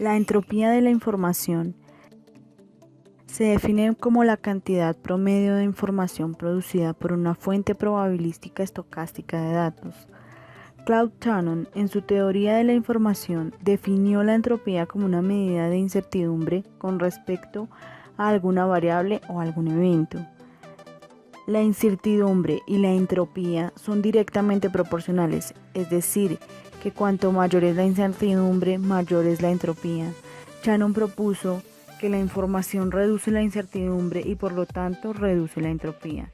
La entropía de la información se define como la cantidad promedio de información producida por una fuente probabilística estocástica de datos. Claude Shannon, en su teoría de la información, definió la entropía como una medida de incertidumbre con respecto a alguna variable o algún evento. La incertidumbre y la entropía son directamente proporcionales, es decir, que cuanto mayor es la incertidumbre, mayor es la entropía. Shannon propuso que la información reduce la incertidumbre y por lo tanto reduce la entropía.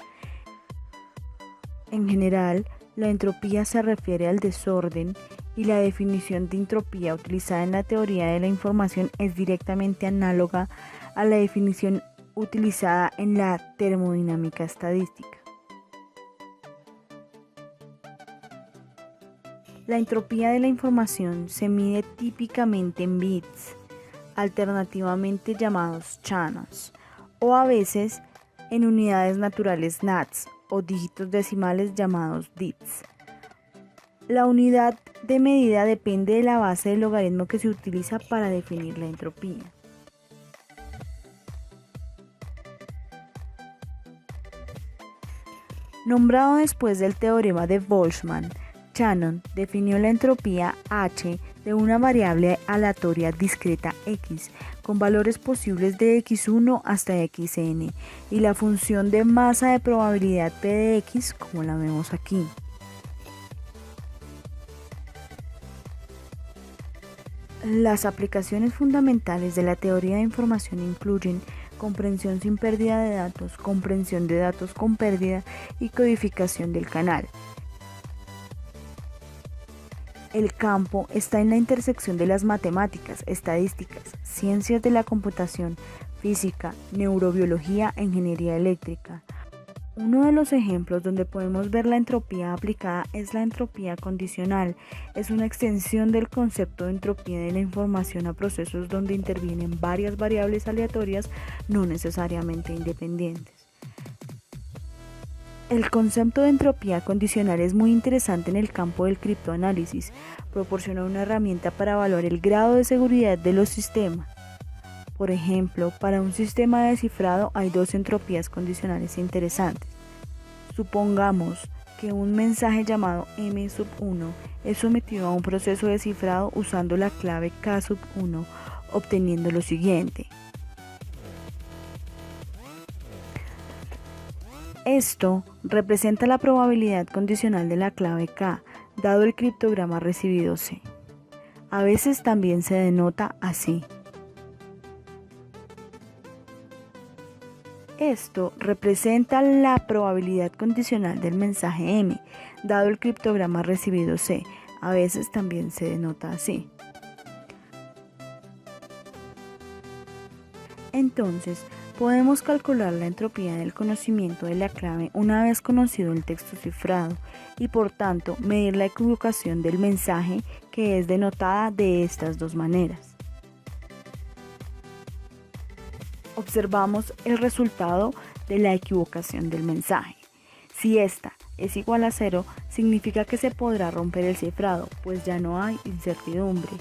En general, la entropía se refiere al desorden y la definición de entropía utilizada en la teoría de la información es directamente análoga a la definición utilizada en la termodinámica estadística. La entropía de la información se mide típicamente en bits, alternativamente llamados channels, o a veces en unidades naturales nats o dígitos decimales llamados dits. La unidad de medida depende de la base del logaritmo que se utiliza para definir la entropía. Nombrado después del teorema de Boltzmann, Shannon definió la entropía H de una variable aleatoria discreta x, con valores posibles de x1 hasta xn, y la función de masa de probabilidad p de x, como la vemos aquí. Las aplicaciones fundamentales de la teoría de información incluyen comprensión sin pérdida de datos, comprensión de datos con pérdida y codificación del canal. El campo está en la intersección de las matemáticas, estadísticas, ciencias de la computación, física, neurobiología e ingeniería eléctrica. Uno de los ejemplos donde podemos ver la entropía aplicada es la entropía condicional. Es una extensión del concepto de entropía de la información a procesos donde intervienen varias variables aleatorias no necesariamente independientes. El concepto de entropía condicional es muy interesante en el campo del criptoanálisis. Proporciona una herramienta para evaluar el grado de seguridad de los sistemas. Por ejemplo, para un sistema de descifrado hay dos entropías condicionales interesantes. Supongamos que un mensaje llamado M1 es sometido a un proceso de cifrado usando la clave K1, obteniendo lo siguiente. Esto representa la probabilidad condicional de la clave K, dado el criptograma recibido C. A veces también se denota así. Esto representa la probabilidad condicional del mensaje M, dado el criptograma recibido C. A veces también se denota así. Entonces, podemos calcular la entropía del conocimiento de la clave una vez conocido el texto cifrado y por tanto medir la equivocación del mensaje, que es denotada de estas dos maneras. Observamos el resultado de la equivocación del mensaje. Si esta es igual a 0, significa que se podrá romper el cifrado, pues ya no hay incertidumbre.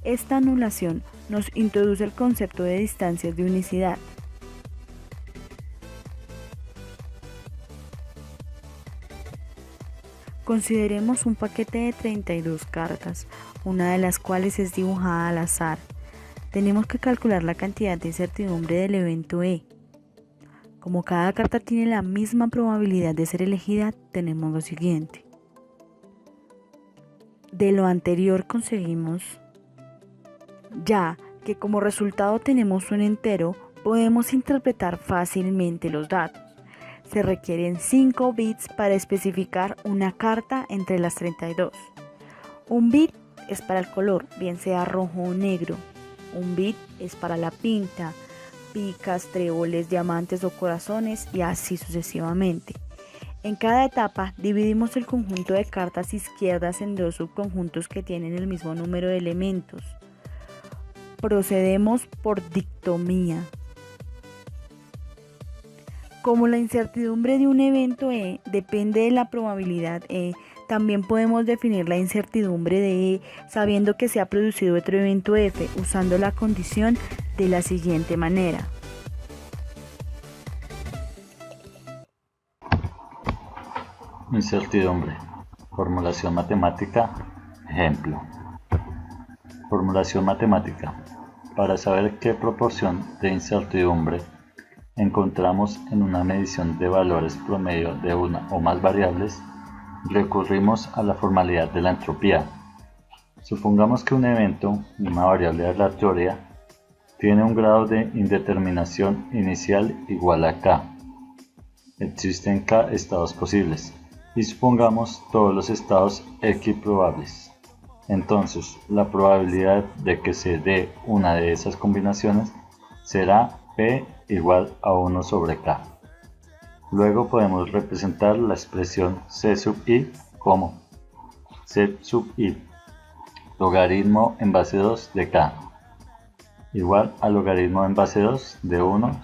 Esta anulación nos introduce el concepto de distancias de unicidad. Consideremos un paquete de 32 cartas, una de las cuales es dibujada al azar. Tenemos que calcular la cantidad de incertidumbre del evento E. Como cada carta tiene la misma probabilidad de ser elegida, tenemos lo siguiente. De lo anterior conseguimos, ya que como resultado tenemos un entero, podemos interpretar fácilmente los datos. Se requieren 5 bits para especificar una carta entre las 32. Un bit es para el color, bien sea rojo o negro. Un bit es para la pinta, picas, tréboles, diamantes o corazones y así sucesivamente. En cada etapa dividimos el conjunto de cartas izquierdas en dos subconjuntos que tienen el mismo número de elementos. Procedemos por dicotomía, Como la incertidumbre de un evento E depende de la probabilidad E, también podemos definir la incertidumbre de E sabiendo que se ha producido otro evento F usando la condición de la siguiente manera. Incertidumbre. Formulación matemática. Ejemplo. Formulación matemática. Para saber qué proporción de incertidumbre encontramos en una medición de valores promedio de una o más variables, recurrimos a la formalidad de la entropía. Supongamos que un evento, una variable aleatoria, tiene un grado de indeterminación inicial igual a k. Existen k estados posibles y supongamos todos los estados equiprobables. Entonces, la probabilidad de que se dé una de esas combinaciones será p igual a 1 sobre k. Luego podemos representar la expresión c sub i como c sub i logaritmo en base 2 de k igual al logaritmo en base 2 de 1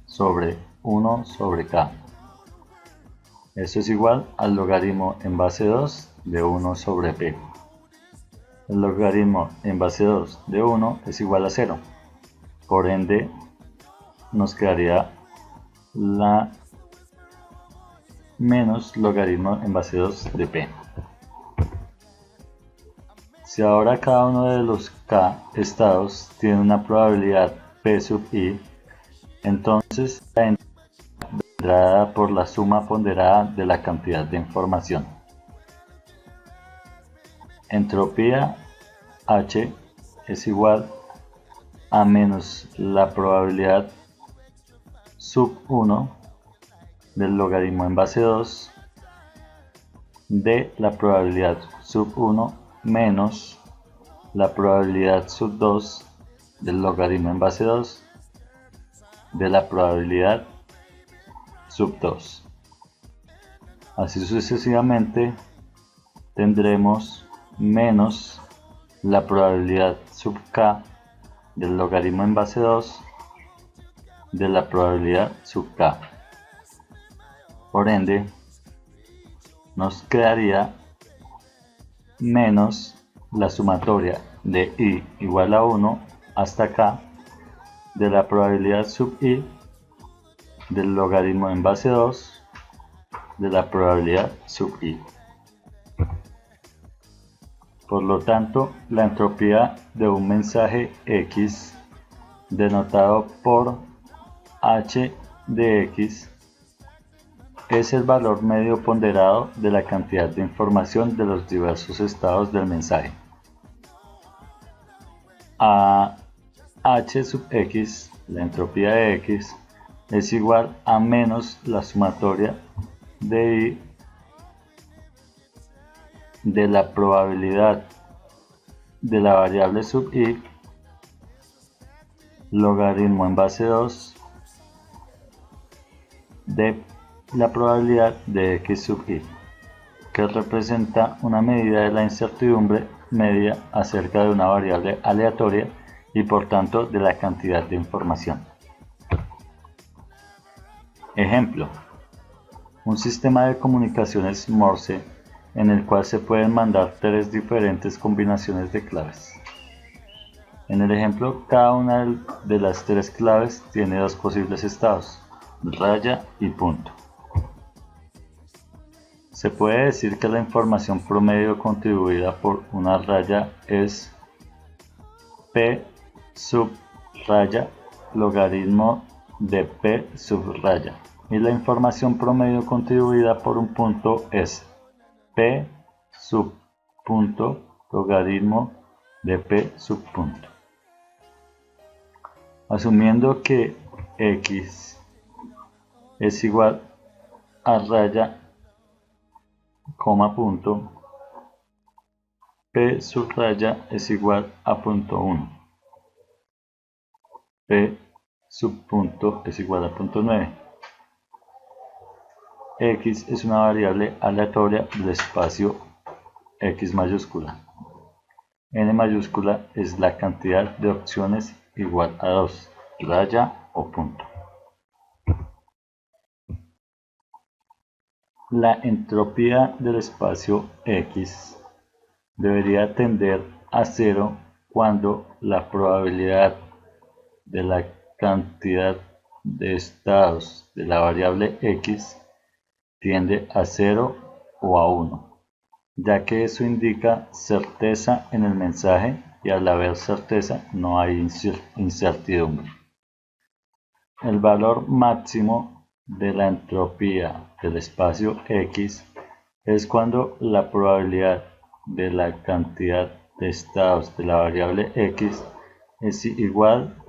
sobre k. Esto es igual al logaritmo en base 2 de 1 sobre p. El logaritmo en base 2 de 1 es igual a 0. Por ende, nos quedaría la menos logaritmo en base 2 de p. Si ahora cada uno de los k estados tiene una probabilidad p sub i, entonces la entropía vendrá dada por la suma ponderada de la cantidad de información. Entropía H es igual a menos la probabilidad sub 1 del logaritmo en base 2 de la probabilidad sub 1 menos la probabilidad sub 2 del logaritmo en base 2 de la probabilidad sub 2. Así sucesivamente tendremos menos la probabilidad sub k del logaritmo en base 2 de la probabilidad sub k. Por ende, nos quedaría menos la sumatoria de i igual a 1 hasta k de la probabilidad sub i del logaritmo en base 2 de la probabilidad sub i. Por lo tanto, la entropía de un mensaje X, denotado por h de X, es el valor medio ponderado de la cantidad de información de los diversos estados del mensaje. A h sub x, la entropía de x, es igual a menos la sumatoria de i de la probabilidad de la variable sub i logaritmo en base 2 de la probabilidad de x sub i, que representa una medida de la incertidumbre media acerca de una variable aleatoria y por tanto de la cantidad de información. Ejemplo: un sistema de comunicaciones Morse en el cual se pueden mandar 3 diferentes combinaciones de claves. En el ejemplo, cada una de las 3 claves tiene 2 posibles estados, raya y punto. Se puede decir que la información promedio contribuida por una raya es p sub raya logaritmo de p sub raya, y la información promedio contribuida por un punto es p sub punto logaritmo de p sub punto. Asumiendo que x es igual a raya, coma punto, p sub raya es igual a punto 1, p sub punto es igual a punto 9. X es una variable aleatoria del espacio X mayúscula. N mayúscula es la cantidad de opciones igual a 2, raya o punto. La entropía del espacio X debería tender a cero cuando la probabilidad de la cantidad de estados de la variable X tiende a 0 o a 1, ya que eso indica certeza en el mensaje y al haber certeza no hay incertidumbre. El valor máximo de la entropía del espacio X es cuando la probabilidad de la cantidad de estados de la variable X es igual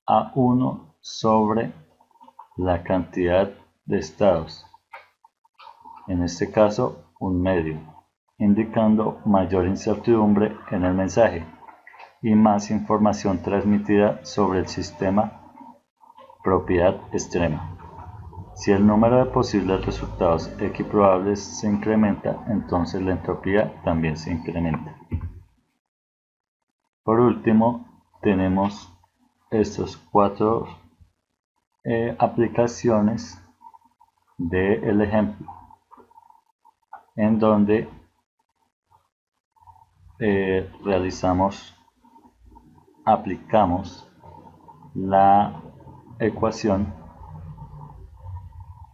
a 1 sobre la cantidad de estados, en este caso un medio, indicando mayor incertidumbre en el mensaje y más información transmitida sobre el sistema, propiedad extrema. Si el número de posibles resultados equiprobables se incrementa, entonces la entropía también se incrementa. Por último, tenemos estos 4 aplicaciones del ejemplo, en donde aplicamos la ecuación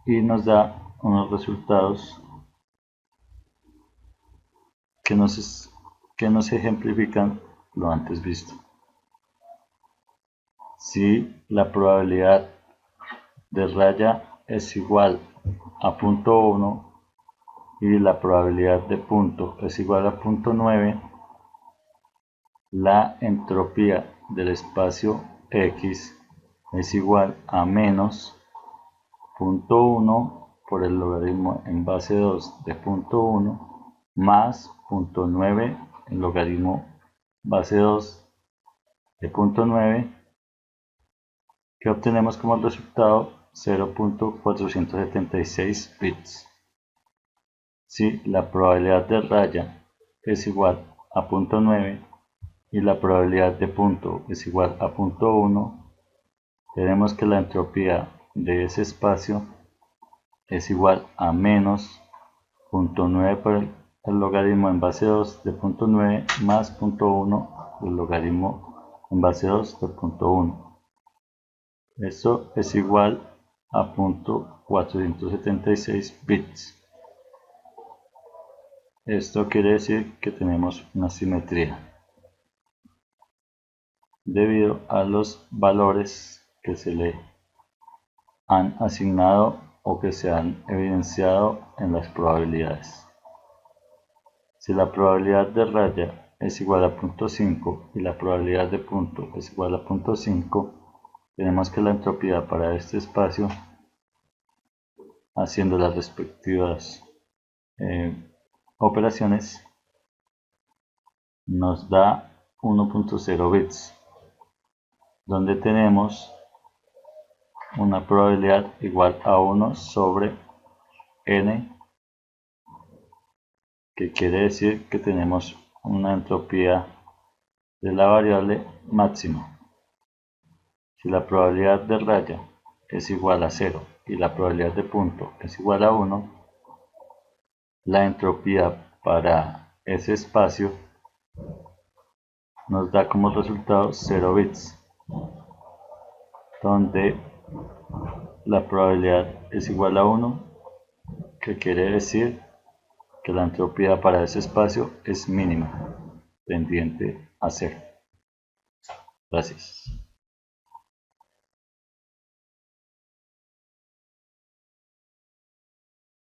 y nos da unos resultados que nos ejemplifican lo antes visto. Si la probabilidad de raya es igual a 0.1 y la probabilidad de punto es igual a 0.9, la entropía del espacio X es igual a menos 0.1 por el logaritmo en base 2 de 0.1 más 0.9 en logaritmo base 2 de 0.9, que obtenemos como resultado 0.476 bits. Si la probabilidad de raya es igual a 0.9 y la probabilidad de punto es igual a 0.1, tenemos que la entropía de ese espacio es igual a menos 0.9 por el logaritmo en base 2 de 0.9 más 0.1 el logaritmo en base 2 de 0.1. Esto es igual a 0.476 bits. Esto quiere decir que tenemos una simetría debido a los valores que se le han asignado o que se han evidenciado en las probabilidades. Si la probabilidad de raya es igual a 0.5 y la probabilidad de punto es igual a 0.5, tenemos que la entropía para este espacio, haciendo las respectivas operaciones, nos da 1.0 bits, donde tenemos una probabilidad igual a 1 sobre n, que quiere decir que tenemos una entropía de la variable máxima. Si la probabilidad de raya es igual a 0 y la probabilidad de punto es igual a 1, la entropía para ese espacio nos da como resultado 0 bits, donde la probabilidad es igual a 1, que quiere decir que la entropía para ese espacio es mínima, tendiente a 0. Gracias.